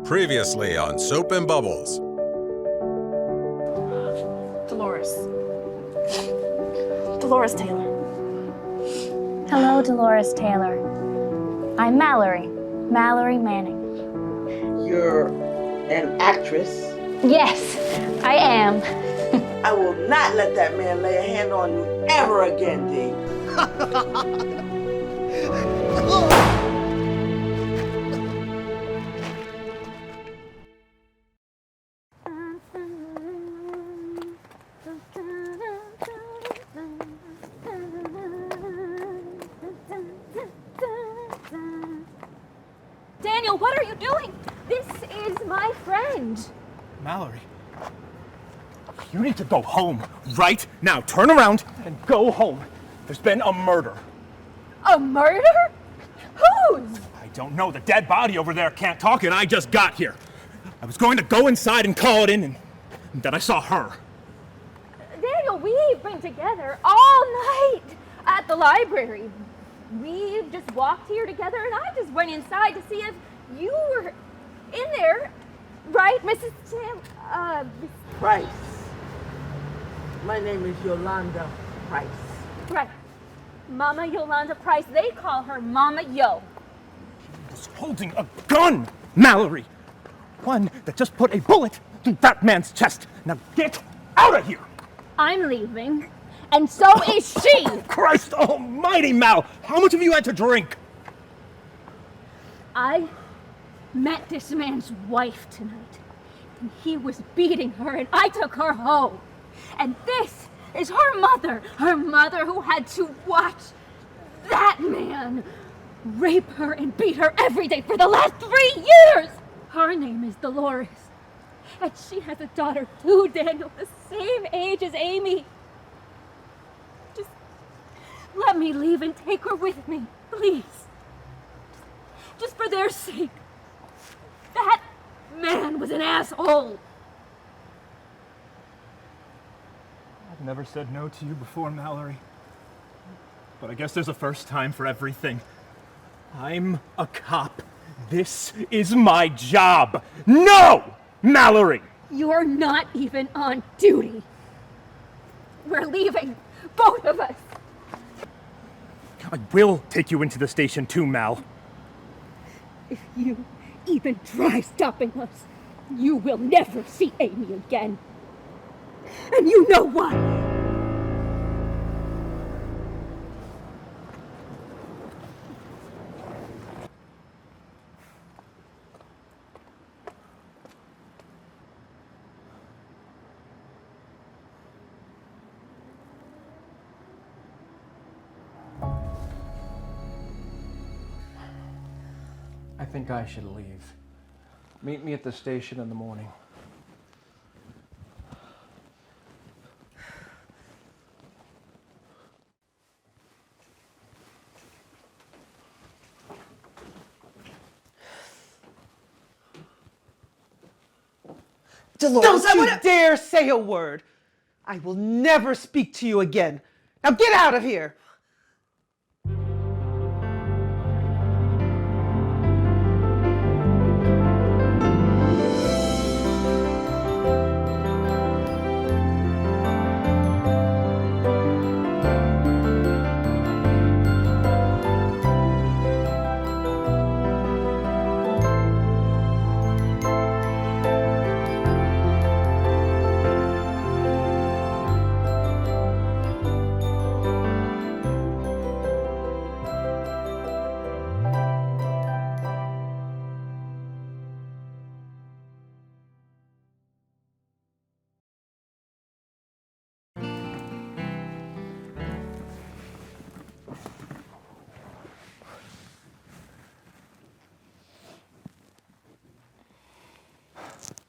Previously on Soap and Bubbles. Dolores. Dolores Taylor. Hello, Dolores Taylor. I'm Mallory. Mallory Manning. You're an actress. Yes, I am. I will not let that man lay a hand on you ever again, Dee. Daniel, what are you doing? This is my friend. Mallory, you need to go home right now. Turn around and go home. There's been a murder. A murder? Whose? I don't know. The dead body over there can't talk, and I just got here. I was going to go inside and call it in, and then I saw her. Daniel, we've been together all night at the library. We just walked here together, and I just went inside to see if you were in there. Right, Mrs. Sam? Price. My name is Yolanda Price. Right. Mama Yolanda Price. They call her Mama Yo. He was holding a gun, Mallory. One that just put a bullet through that man's chest. Now get out of here. I'm leaving, and so is she. Christ almighty, Mal. How much have you had to drink? I met this man's wife tonight, and he was beating her, and I took her home. And this is her mother who had to watch that man rape her and beat her every day for the last 3 years. Her name is Dolores, and she has a daughter too, Daniel, the same age as Amy. Just let me leave and take her with me, please. Just for their sake. That man was an asshole. I've never said no to you before, Mallory. But I guess there's a first time for everything. I'm a cop. This is my job. No, Mallory! You're not even on duty. We're leaving, both of us. I will take you into the station too, Mal. If you even try stopping us, you will never see Amy again. And you know why. I think I should leave. Meet me at the station in the morning. Dolores, don't you dare say a word. I will never speak to you again. Now get out of here.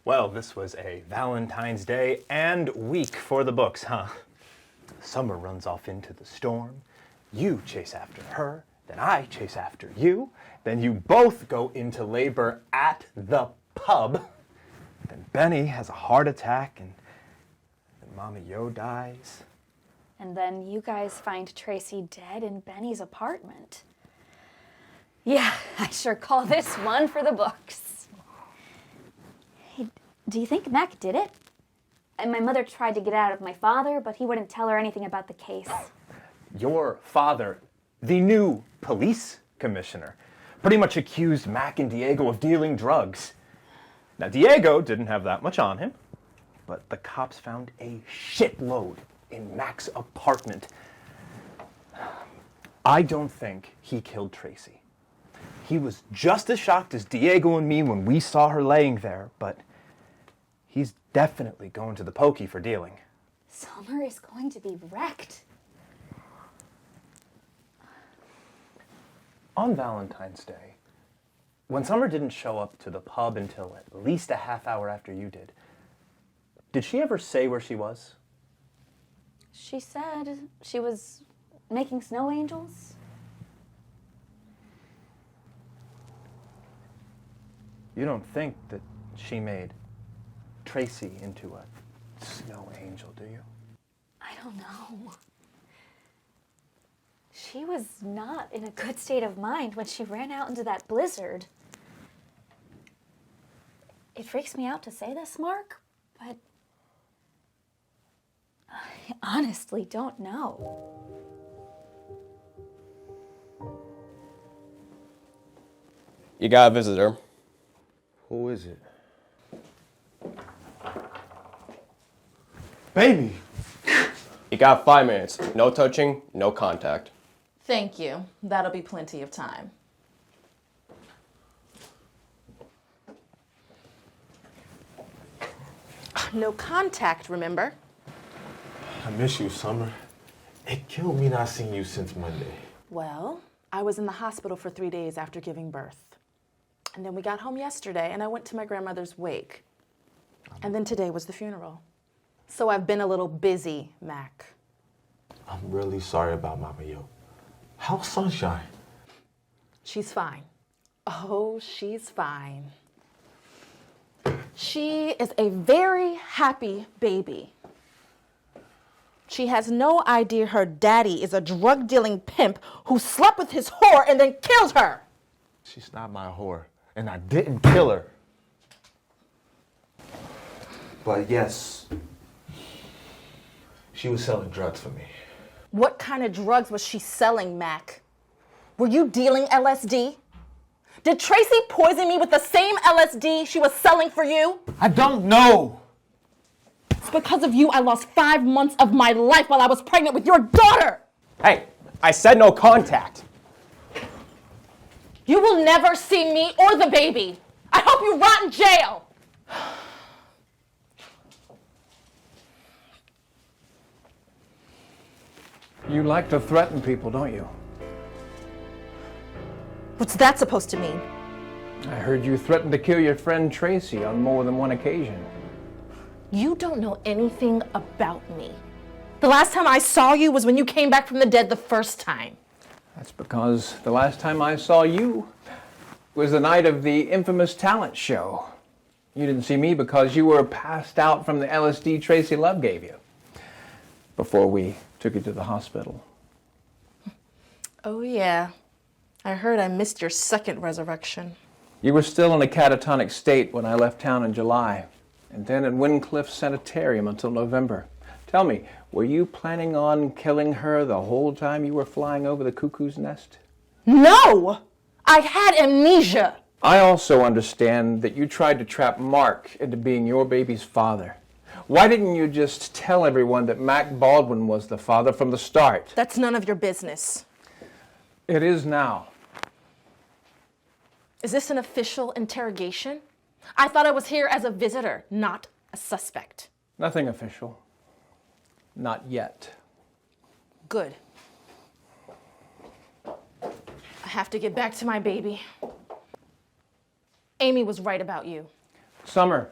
Well, this was a Valentine's Day and week for the books, huh? Summer runs off into the storm. You chase after her, then I chase after you. Then you both go into labor at the pub. Then Benny has a heart attack, and then Mama Yo dies. And then you guys find Tracy dead in Benny's apartment. Yeah, I sure call this one for the books. Do you think Mac did it? And my mother tried to get out of my father, but he wouldn't tell her anything about the case. Your father, the new police commissioner, pretty much accused Mac and Diego of dealing drugs. Now, Diego didn't have that much on him, but the cops found a shitload in Mac's apartment. I don't think he killed Tracy. He was just as shocked as Diego and me when we saw her laying there, but he's definitely going to the pokey for dealing. Summer is going to be wrecked. On Valentine's Day, when Summer didn't show up to the pub until at least a half hour after you did she ever say where she was? She said she was making snow angels. You don't think that she made Tracy into a snow angel, do you? I don't know. She was not in a good state of mind when she ran out into that blizzard. It freaks me out to say this, Mark, but I honestly don't know. You got a visitor. Who is it? Baby! You got 5 minutes. No touching, no contact. Thank you. That'll be plenty of time. No contact, remember? I miss you, Summer. It killed me not seeing you since Monday. Well, I was in the hospital for 3 days after giving birth. And then we got home yesterday and I went to my grandmother's wake. And then today was the funeral. So I've been a little busy, Mac. I'm really sorry about Mama Yo. How's Sunshine? She's fine. Oh, she's fine. She is a very happy baby. She has no idea her daddy is a drug-dealing pimp who slept with his whore and then killed her. She's not my whore, and I didn't kill her. But yes, she was selling drugs for me. What kind of drugs was she selling, Mac? Were you dealing LSD? Did Tracy poison me with the same LSD she was selling for you? I don't know. It's because of you I lost 5 months of my life while I was pregnant with your daughter. Hey, I said no contact. You will never see me or the baby. I hope you rot in jail. You like to threaten people, don't you? What's that supposed to mean? I heard you threaten to kill your friend Tracy on more than one occasion. You don't know anything about me. The last time I saw you was when you came back from the dead the first time. That's because the last time I saw you was the night of the infamous talent show. You didn't see me because you were passed out from the LSD Tracy Love gave you before we took you to the hospital. Oh yeah, I heard I missed your second resurrection. You were still in a catatonic state when I left town in July, and then at Wincliffe Sanitarium until November. Tell me, were you planning on killing her the whole time you were flying over the cuckoo's nest? No! I had amnesia. I also understand that you tried to trap Mark into being your baby's father. Why didn't you just tell everyone that Mac Baldwin was the father from the start? That's none of your business. It is now. Is this an official interrogation? I thought I was here as a visitor, not a suspect. Nothing official. Not yet. Good. I have to get back to my baby. Amy was right about you. Summer,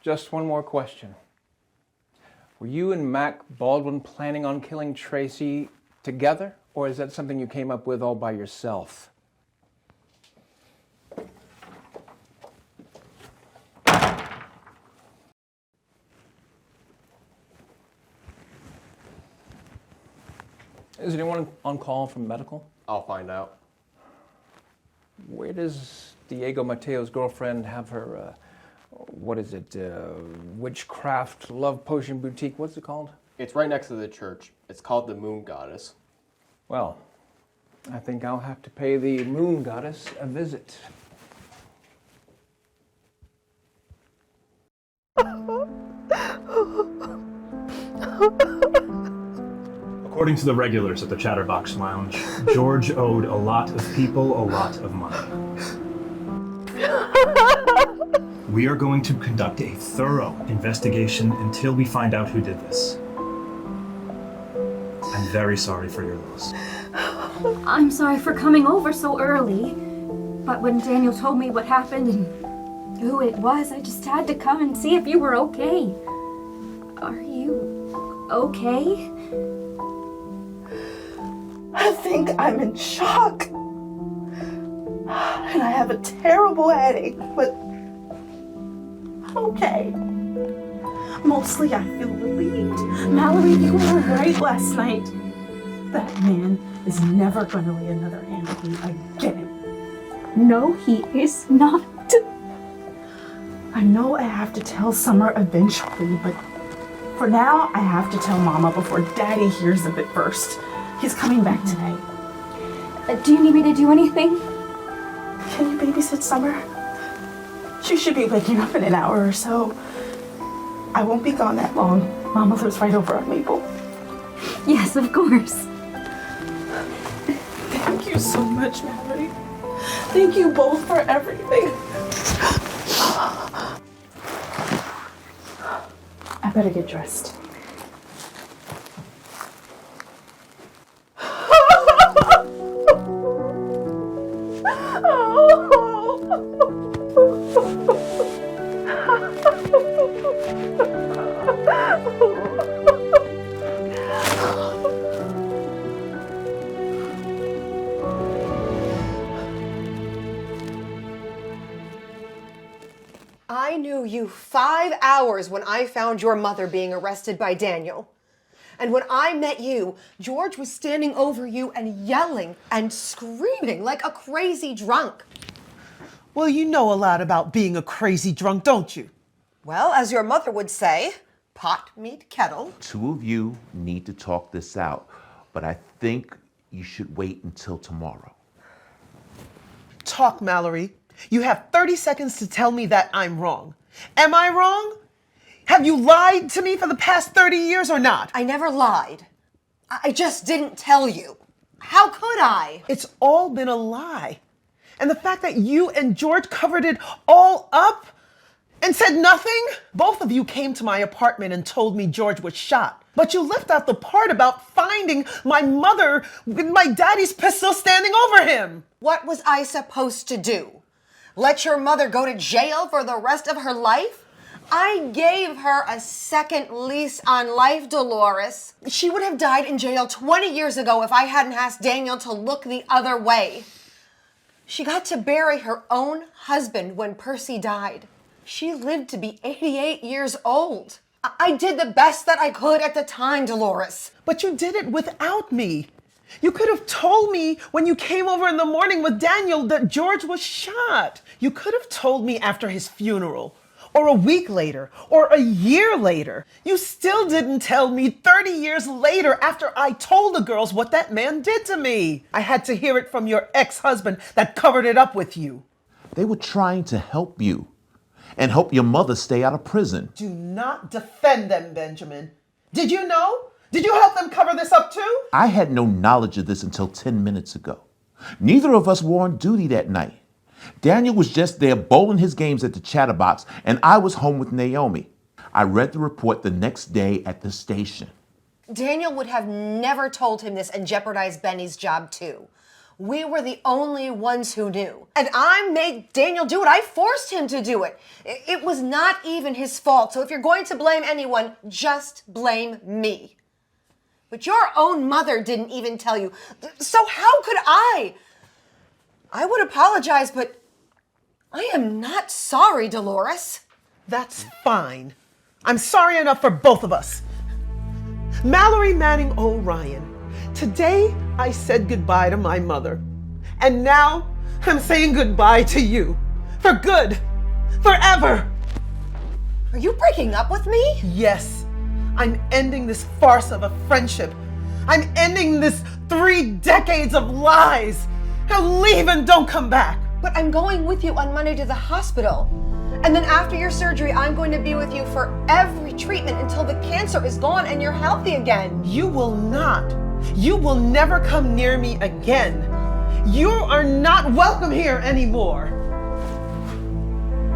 just one more question. Were you and Mac Baldwin planning on killing Tracy together, or is that something you came up with all by yourself? Is anyone on call from medical? I'll find out. Where does Diego Mateo's girlfriend have her what is it? Witchcraft Love Potion Boutique. What's it called? It's right next to the church. It's called the Moon Goddess. Well, I think I'll have to pay the Moon Goddess a visit. According to the regulars at the Chatterbox Lounge, George owed a lot of people a lot of money. We are going to conduct a thorough investigation until we find out who did this. I'm very sorry for your loss. I'm sorry for coming over so early, but when Daniel told me what happened and who it was, I just had to come and see if you were okay. Are you okay? I think I'm in shock. And I have a terrible headache, but I'm okay. Mostly I feel relieved. Mallory, you were right last night. That man is never going to lay another hand on me again. No, he is not. I know I have to tell Summer eventually, but for now I have to tell Mama before Daddy hears of it first. He's coming back today. Do you need me to do anything? Can you babysit Summer? She should be waking up in an hour or so. I won't be gone that long. Mama lives right over on Maple. Yes, of course. Thank you so much, Mallory. Thank you both for everything. I better get dressed. I knew you 5 hours when I found your mother being arrested by Daniel. And when I met you, George was standing over you and yelling and screaming like a crazy drunk. Well, you know a lot about being a crazy drunk, don't you? Well, as your mother would say, pot meet kettle. Two of you need to talk this out, but I think you should wait until tomorrow. Talk, Mallory. You have 30 seconds to tell me that I'm wrong. Am I wrong? Have you lied to me for the past 30 years or not? I never lied. I just didn't tell you. How could I? It's all been a lie. And the fact that you and George covered it all up and said nothing? Both of you came to my apartment and told me George was shot. But you left out the part about finding my mother with my daddy's pistol standing over him. What was I supposed to do? Let your mother go to jail for the rest of her life? I gave her a second lease on life, Dolores. She would have died in jail 20 years ago if I hadn't asked Daniel to look the other way. She got to bury her own husband when Percy died. She lived to be 88 years old. I did the best that I could at the time, Dolores. But you did it without me. You could have told me when you came over in the morning with Daniel that George was shot. You could have told me after his funeral, or a week later, or a year later. You still didn't tell me 30 years later after I told the girls what that man did to me. I had to hear it from your ex-husband that covered it up with you. They were trying to help you and help your mother stay out of prison. Do not defend them, Benjamin. Did you know? Did you help them cover this up too? I had no knowledge of this until 10 minutes ago. Neither of us were on duty that night. Daniel was just there bowling his games at the Chatterbox, and I was home with Naomi. I read the report the next day at the station. Daniel would have never told him this and jeopardized Benny's job too. We were the only ones who knew. And I made Daniel do it. I forced him to do it. It was not even his fault. So if you're going to blame anyone, just blame me. But your own mother didn't even tell you. So how could I? I would apologize, but I am not sorry, Dolores. That's fine. I'm sorry enough for both of us. Mallory Manning O'Ryan, today I said goodbye to my mother. And now I'm saying goodbye to you. For good. Forever. Are you breaking up with me? Yes, I'm ending this farce of a friendship. I'm ending this 3 decades of lies. Now leave and don't come back. But I'm going with you on Monday to the hospital. And then after your surgery, I'm going to be with you for every treatment until the cancer is gone and you're healthy again. You will not. You will never come near me again. You are not welcome here anymore.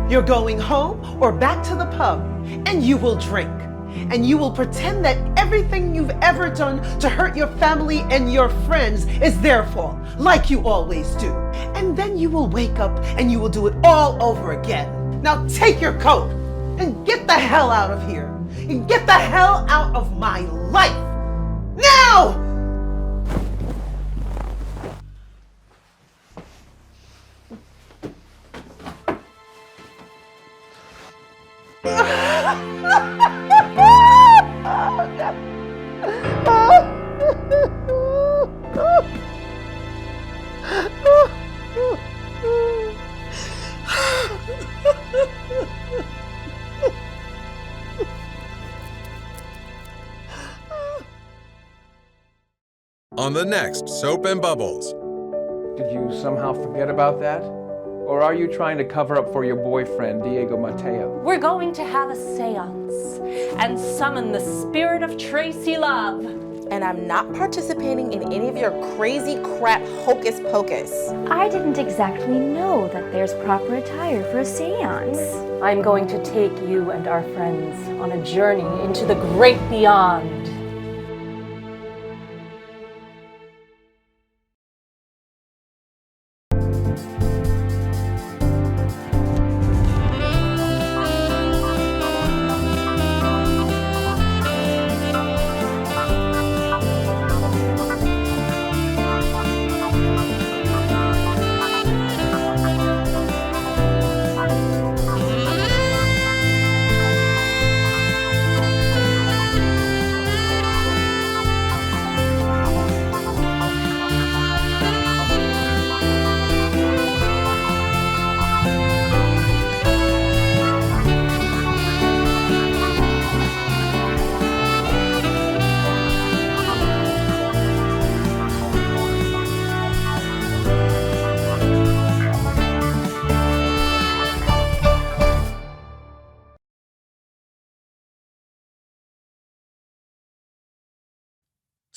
You're going home or back to the pub, and you will drink. And you will pretend that everything you've ever done to hurt your family and your friends is their fault, like you always do. And then you will wake up and you will do it all over again. Now take your coat and get the hell out of here. And get the hell out of my life. Now! On the next Soap and Bubbles. Did you somehow forget about that? Or are you trying to cover up for your boyfriend, Diego Mateo? We're going to have a seance and summon the spirit of Tracy Love. And I'm not participating in any of your crazy crap hocus pocus. I didn't exactly know that there's proper attire for a seance. I'm going to take you and our friends on a journey into the great beyond.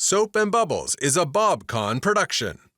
Soap and Bubbles is a BobCon production.